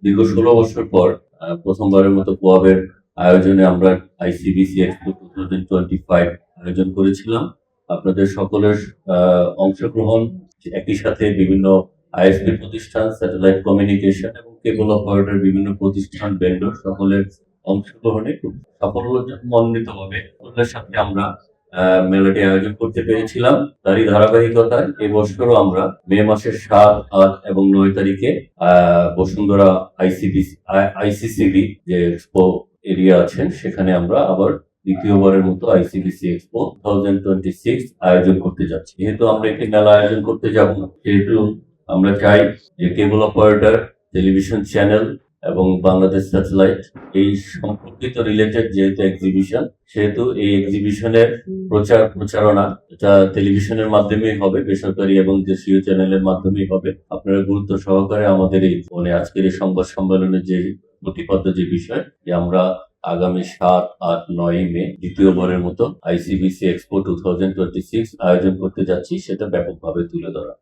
দীর্ঘ ১৬ বছর পর প্রথমবারের মতো কোয়াবের আয়োজনে আমরা আইসিবিসি এক্সপো 2025 আয়োজন করেছিলাম। আপনাদের সকলের অংশগ্রহণ, একই সাথে বিভিন্ন আইএসপি প্রতিষ্ঠান, স্যাটেলাইট কমিউনিকেশন এবং কেবল অপারেটর বিভিন্ন প্রতিষ্ঠান, ভেন্ডর সকলের অংশগ্রহণে খুব সাফল্যমণ্ডিতভাবে সকলের সাথে আমরা মেলাটি আয়োজন করতে পেরেছিলাম। তারই ধারাবাহিকতায় এবছরও আমরা মে মাসের ৭, ৮ এবং ৯ তারিখে বসুন্ধরা আইসিসিবি যে এক্সপো এরিয়া আছেন সেখানে আমরা আবার দ্বিতীয়বারের মতো আইসিবিসি এক্সপো 2026 আয়োজন করতে যাচ্ছি। যেহেতু আমরা একটি মেলা আয়োজন করতে যাব, সেহেতু আমরা চাই যে কেবল অপারেটর, টেলিভিশন চ্যানেল এবং বাংলাদেশ স্যাটেলাইট এই সম্পর্কিত রিলেটেড যেহেতু এক্সিবিশন, সেহেতু এই এক্সিবিশনের প্রচারণা এটা টেলিভিশনের মাধ্যমেই হবে, বেসরকারি এবং দেশীয় চ্যানেলের মাধ্যমেই হবে। আপনারা গুরুত্ব সহকারে আমাদের এই আজকের এই সংবাদ সম্মেলনের যে প্রতিপাদ্য যে বিষয়, যে আমরা আগামী ৭, ৮, ৯ মে দ্বিতীয়বারের মতো আইসিবিসি এক্সপো 2026 আয়োজন করতে যাচ্ছি, সেটা ব্যাপকভাবে তুলে ধরা।